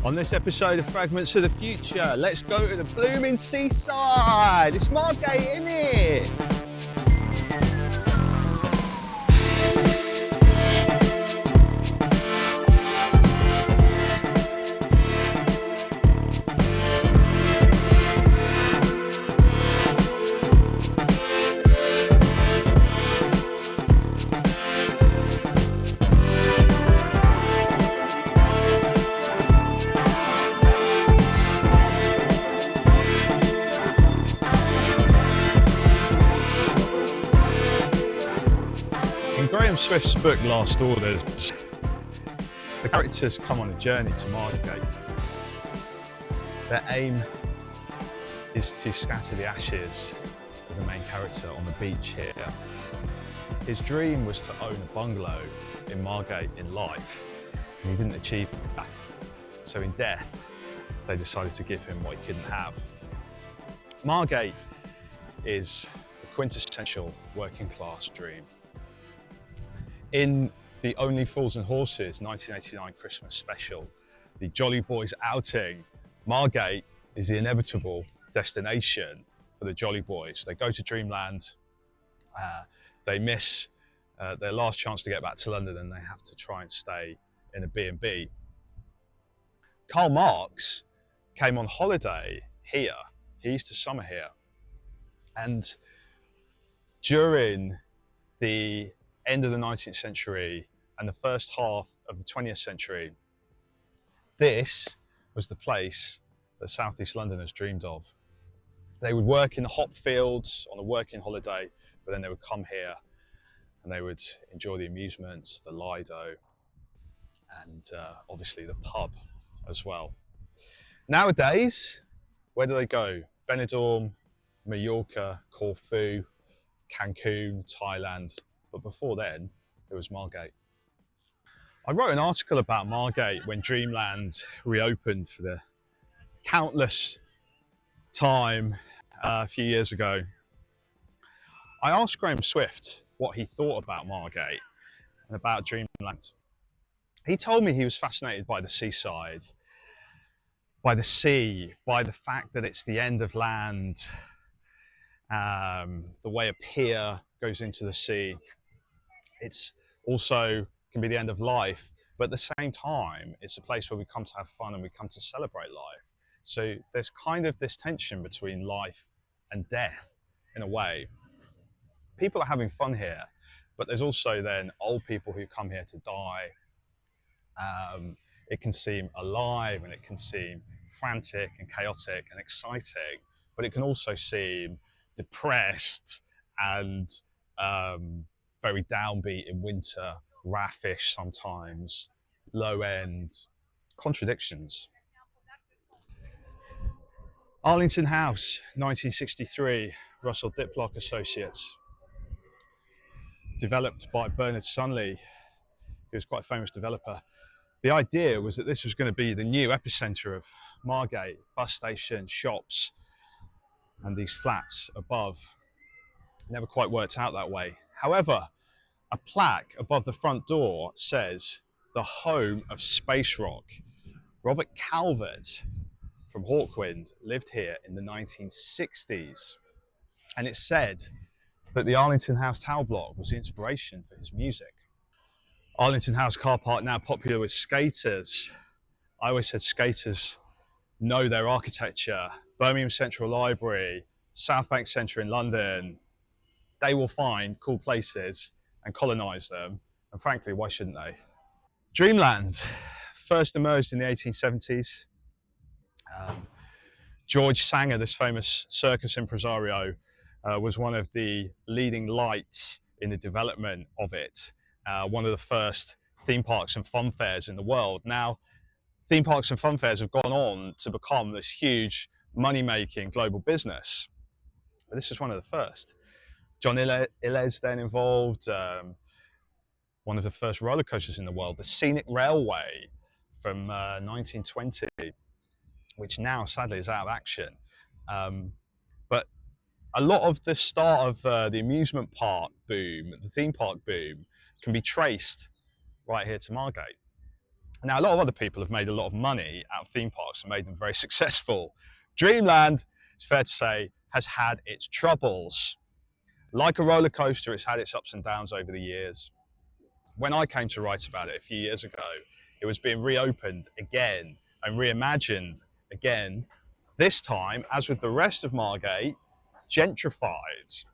On this episode of Fragments of the Future, let's go to the blooming seaside. It's Margate, isn't it? Swift's book Last Orders, the characters come on a journey to Margate. Their aim is to scatter the ashes of the main character on the beach here. His dream was to own a bungalow in Margate in life, and he didn't achieve that. So in death, they decided to give him what he couldn't have. Margate is the quintessential working class dream. In the Only Fools and Horses 1989 Christmas special, the Jolly Boys outing, Margate is the inevitable destination for the Jolly Boys. They go to Dreamland, they miss their last chance to get back to London, and they have to try and stay in a B&B. Karl Marx came on holiday here. He used to summer here. And during the end of the 19th century and the first half of the 20th century, this was the place that Southeast Londoners dreamed of. They would work in the hop fields on a working holiday, but then they would come here and they would enjoy the amusements, the Lido, and obviously the pub as well. Nowadays, where do they go? Benidorm, Mallorca, Corfu, Cancun, Thailand. But before then, it was Margate. I wrote an article about Margate when Dreamland reopened for the countless time a few years ago. I asked Graham Swift what he thought about Margate and about Dreamland. He told me he was fascinated by the seaside, by the sea, by the fact that it's the end of land, the way a pier goes into the sea. It's also can be the end of life, but at the same time, it's a place where we come to have fun and we come to celebrate life. So there's kind of this tension between life and death in a way. People are having fun here, but there's also then old people who come here to die. It can seem alive and it can seem frantic and chaotic and exciting, but it can also seem depressed and very downbeat in winter, raffish sometimes, low end, contradictions. Arlington House, 1963, Russell Diplock Associates. Developed by Bernard Sunley, who was quite a famous developer. The idea was that this was going to be the new epicenter of Margate, bus station, shops, and these flats above. Never quite worked out that way. However, a plaque above the front door says, the home of space rock. Robert Calvert from Hawkwind lived here in the 1960s. And it said that the Arlington House tower block was the inspiration for his music. Arlington House car park now popular with skaters. I always said skaters know their architecture. Birmingham Central Library, South Bank Centre in London, they will find cool places and colonise them, and frankly, why shouldn't they? Dreamland first emerged in the 1870s. George Sanger, this famous circus impresario, was one of the leading lights in the development of it. One of the first theme parks and fun fairs in the world. Now, theme parks and fun fairs have gone on to become this huge money-making global business. But this was one of the first. John Illes then involved, one of the first roller coasters in the world, the Scenic Railway from 1920, which now sadly is out of action. But a lot of the start of the amusement park boom, the theme park boom, can be traced right here to Margate. Now, a lot of other people have made a lot of money out of theme parks and made them very successful. Dreamland, it's fair to say, has had its troubles. Like a roller coaster, it's had its ups and downs over the years. When I came to write about it a few years ago, it was being reopened again and reimagined again. This time, as with the rest of Margate, gentrified.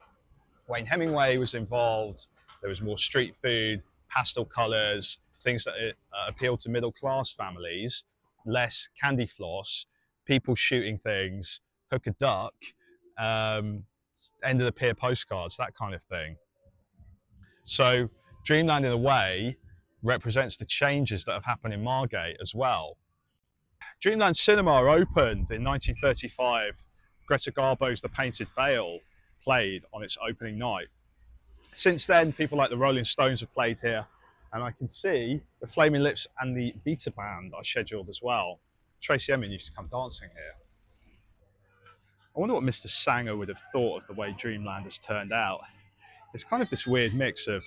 When Hemingway was involved, there was more street food, pastel colours, things that appeal to middle class families, less candy floss, people shooting things, hook a duck, end of the pier postcards, that kind of thing. So Dreamland, in a way, represents the changes that have happened in Margate as well. Dreamland Cinema opened in 1935. Greta Garbo's The Painted Veil played on its opening night. Since then, people like the Rolling Stones have played here, and I can see the Flaming Lips and the Beta Band are scheduled as well. Tracy Emin used to come dancing here. I wonder what Mr. Sanger would have thought of the way Dreamland has turned out. It's kind of this weird mix of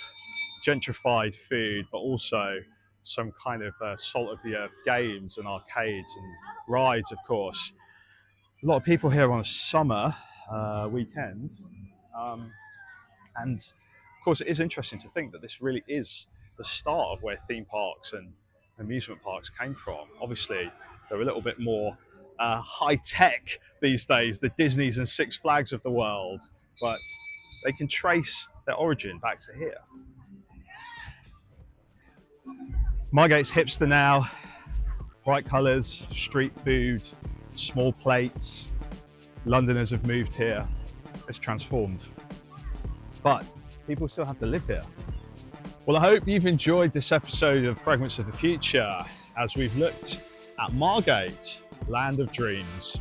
gentrified food, but also some kind of salt of the earth games and arcades and rides, of course. A lot of people here on a summer weekend. And of course, it is interesting to think that this really is the start of where theme parks and amusement parks came from. Obviously, they're a little bit more high tech these days, the Disneys and Six Flags of the world, but they can trace their origin back to here. Margate's hipster now, bright colours, street food, small plates. Londoners have moved here. It's transformed. But people still have to live here. Well, I hope you've enjoyed this episode of Fragments of the Future as we've looked at Margate, Land of Dreams.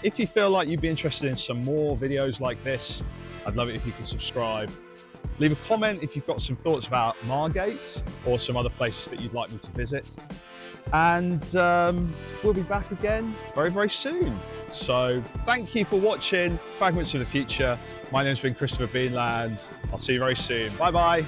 If you feel like you'd be interested in some more videos like this, I'd love it if you could subscribe. Leave a comment if you've got some thoughts about Margate or some other places that you'd like me to visit. And we'll be back again very, very soon. So thank you for watching Fragments of the Future. My name's been Christopher Beanland. I'll see you very soon. Bye-bye.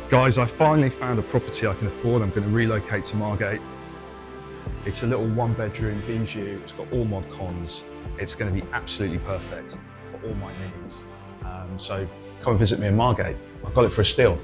Guys, I finally found a property I can afford. I'm going to relocate to Margate. It's a little one-bedroom bijou. It's got all mod cons. It's going to be absolutely perfect for all my needs. So come and visit me in Margate. I've got it for a steal.